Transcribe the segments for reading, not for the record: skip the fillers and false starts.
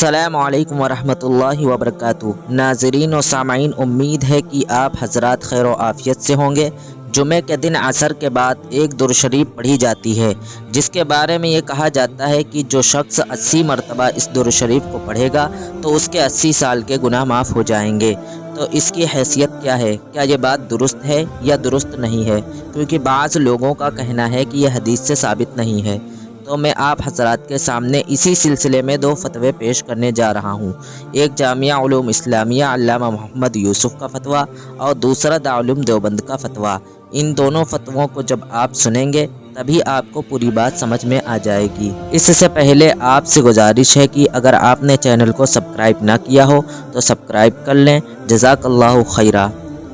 अस्सलामु अलैकुम वरहमतुल्लाहि वबरकातुहू। नाज़रीन और सामाईन, उम्मीद है कि आप हज़रात खैर और आफ़ियत से होंगे। जुमे के दिन असर के बाद एक दुरूद शरीफ पढ़ी जाती है, जिसके बारे में ये कहा जाता है कि जो शख्स 80 मरतबा इस दुरूद शरीफ को पढ़ेगा तो उसके 80 साल के गुनाह माफ़ हो जाएंगे। तो इसकी हैसियत क्या है? क्या ये बात दुरुस्त है या दुरुस्त नहीं है? क्योंकि बाज़ लोगों का कहना है कि यह हदीस से साबित नहीं है। तो मैं आप हज़रात के सामने इसी सिलसिले में 2 फतवे पेश करने जा रहा हूँ। एक जामिया उलूम इस्लामिया अल्लामा मोहम्मद यूसुफ़ का फ़तवा और दूसरा दारुल देवबंद का फ़तवा। इन दोनों फतवों को जब आप सुनेंगे तभी आपको पूरी बात समझ में आ जाएगी। इससे पहले आपसे गुजारिश है कि अगर आपने चैनल को सब्सक्राइब ना किया हो तो सब्सक्राइब कर लें। जज़ाकल्लाहु खैरा।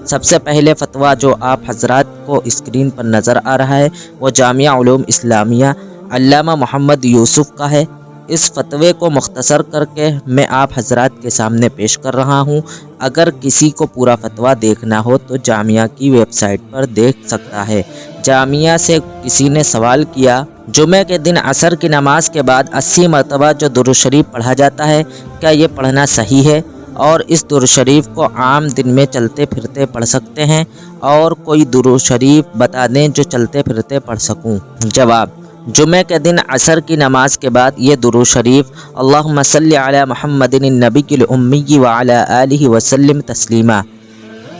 सबसे पहले फ़तवा जो आप हज़रात को स्क्रीन पर नज़र आ रहा है वो जामिया उलूम इस्लामिया अल्लामा मोहम्मद यूसुफ़ का है। इस फतवे को मुख्तसर करके मैं आप हज़रात के सामने पेश कर रहा हूँ। अगर किसी को पूरा फतवा देखना हो तो जामिया की वेबसाइट पर देख सकता है। जामिया से किसी ने सवाल किया, जुमे के दिन असर की नमाज के बाद 80 मरतबा जो दुरूद शरीफ पढ़ा जाता है, क्या ये पढ़ना सही है? और इस दुरूद शरीफ को आम दिन में चलते फिरते पढ़ सकते हैं? और कोई दुरूद शरीफ बता दें जो चलते फिरते पढ़ सकूँ। जवाब, जुमे के दिन असर की नमाज के बाद ये दुरूद शरीफ अल्लाहुम्मा सल्ली अला मुहम्मदिन नबील उम्मी व अला आलिहि वसल्लम तस्लीमा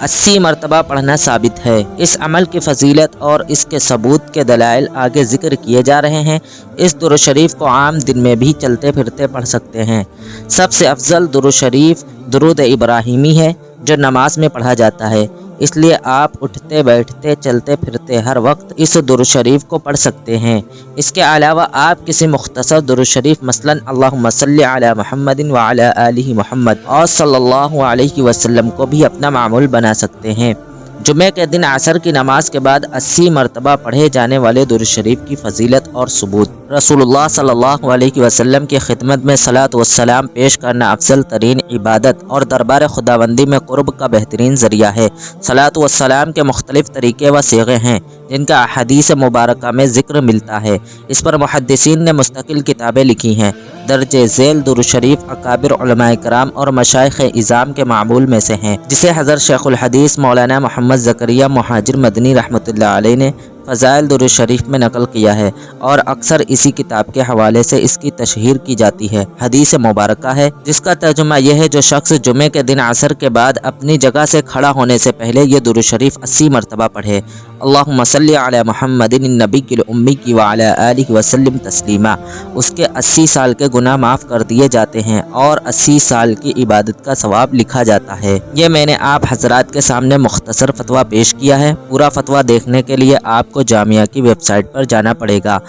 80 मरतबा पढ़ना साबित है। इस अमल की फजीलत और इसके सबूत के दलाइल आगे ज़िक्र किए जा रहे हैं। इस दुरूद शरीफ को आम दिन में भी चलते फिरते पढ़ सकते हैं। सबसे अफजल दुरूद शरीफ दुरूद इब्राहिमी है जो नमाज में पढ़ा जाता है, इसलिए आप उठते बैठते चलते फिरते हर वक्त इस दुरूद शरीफ को पढ़ सकते हैं। इसके अलावा आप किसी मुख्तसर दुरूद शरीफ मसलन अल्लाहुम्मा सल्ली अला मुहम्मदिन व अला आलिहि मुहम्मद और सल्लल्लाहु अलैहि वसल्लम को भी अपना मामूल बना सकते हैं। जुमे के दिन असर की नमाज के बाद 80 मरतबा पढ़े जाने वाले दुरूद शरीफ की फजीलत और सबूत। रसूलुल्लाह सल्लल्लाहु अलैहि वसल्लम की खिदमत में सलात व सलाम पेश करना अफजल तरीन इबादत और दरबार खुदाबंदी में कुर्ब का बेहतरीन ज़रिया है। सलात व सलाम के मुख्तलिफ तरीक़े व सीग़े हैं जिनका हदीस मुबारका में ज़िक्र मिलता है। इस पर मुहद्दिसीन ने मुस्तकिल किताबें लिखी हैं। दर्जे ज़ैल दुरूद शरीफ अकाबिर उलमाए कराम और मशाइख़ इज़ाम के मामूल में से हैं, जिसे हज़रत शेखुल हदीस मौलाना मोहम्मद ज़करिया मुहाजिर मदनी रहमतुल्लाह अलैह ने फ़ज़ाइल दुरूद शरीफ में नकल किया है और अक्सर इसी किताब के हवाले से इसकी तशहीर की जाती है। हदीस मुबारका है जिसका तर्जुमा यह है, जो शख्स जुमे के दिन असर के बाद अपनी जगह से खड़ा होने से पहले ये दुरूद शरीफ 80 मरतबा पढ़े, अल्लाहुम्मा सल्ली अला मुहम्मदिन नबील उम्मी व अला आलिहि वसल्लम तस्लीमा, उसके 80 साल के गुनाह माफ़ कर दिए जाते हैं और 80 साल की इबादत का सवाब लिखा जाता है। ये मैंने आप हज़रात के सामने मुख्तसर फतवा पेश किया है। पूरा फतवा देखने के लिए आपको जामिया की वेबसाइट पर जाना पड़ेगा।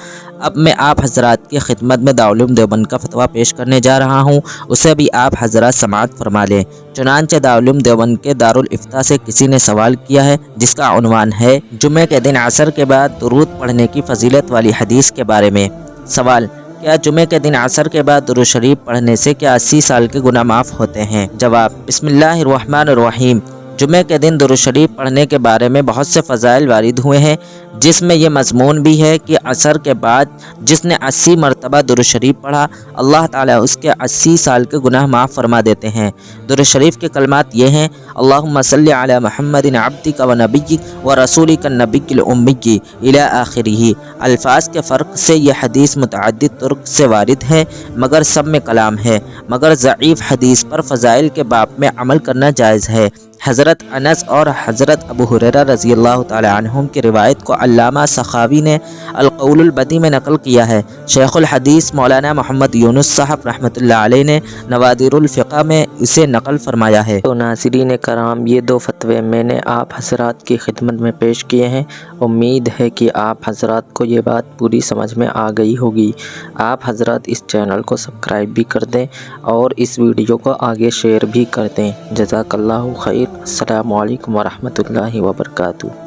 अब मैं आप हज़रात की खिदमत में दारुल देवबंद का फतवा पेश करने जा रहा हूँ, उसे भी आप हज़रात समाअत फरमा लें। चुनांचे दारुल देवबंद के दारुल इफ्ता से किसी ने सवाल किया है जिसका उन्वान है, जुमे के दिन असर के बाद दुरूद पढ़ने की फजीलत वाली हदीस के बारे में। सवाल, क्या जुमे के दिन असर के बाद दुरूद शरीफ पढ़ने से क्या 80 साल के गुनाह माफ़ होते हैं? जवाब, बिस्मिल्लाहिर्रहमानिर्रहीम। जुमे के दिन दुरूद शरीफ पढ़ने के बारे में बहुत से फ़ज़ाइल वारिद हुए हैं, जिसमें यह मज़मून भी है कि असर के बाद जिसने 80 मरतबा दुरूद शरीफ पढ़ा, अल्लाह ताला उसके 80 साल के गुनाह माफ़ फरमा देते हैं। दुरूद शरीफ के कलमात ये हैं, अल्लाहुम्मा सल्ली अला मुहम्मदिन अब्दिका व नबिय्यिक व रसूलिका नबिय्यिल उम्मी इला आखिरिही। अल्फाज के फ़र्क से यह हदीस मुतअद्दिद तुर्क से वारिद है, मगर सब में कलाम है। मगर ज़ईफ़ हदीस पर फ़ज़ाइल के बाब में अमल करना जायज़ है। हज़रत अनस और हज़रत अबू हुरैरा रज़ी अल्लाह ताला अन्हुम की रिवायत को अल्लामा सखावी ने अल-क़ौलुल बदी में नकल किया है। शेखुल हदीस मौलाना मोहम्मद यूनुस साहब रहमतुल्लाह अलैह ने नवादिरुल फ़िक़ह में इसे नकल फरमाया है। तो नाज़रीन कराम, ये 2 फतवे मैंने आप हज़रात की खिदमत में पेश किए हैं। उम्मीद है कि आप हज़रात को ये बात पूरी समझ में आ गई होगी। आप हज़रात इस चैनल को सब्सक्राइब भी कर दें और इस वीडियो को आगे शेयर भी कर दें। जज़ाकल्लाहु खैर। अस्सलामु अलैकुम वरहमतुल्लाहि वबरकातुहू।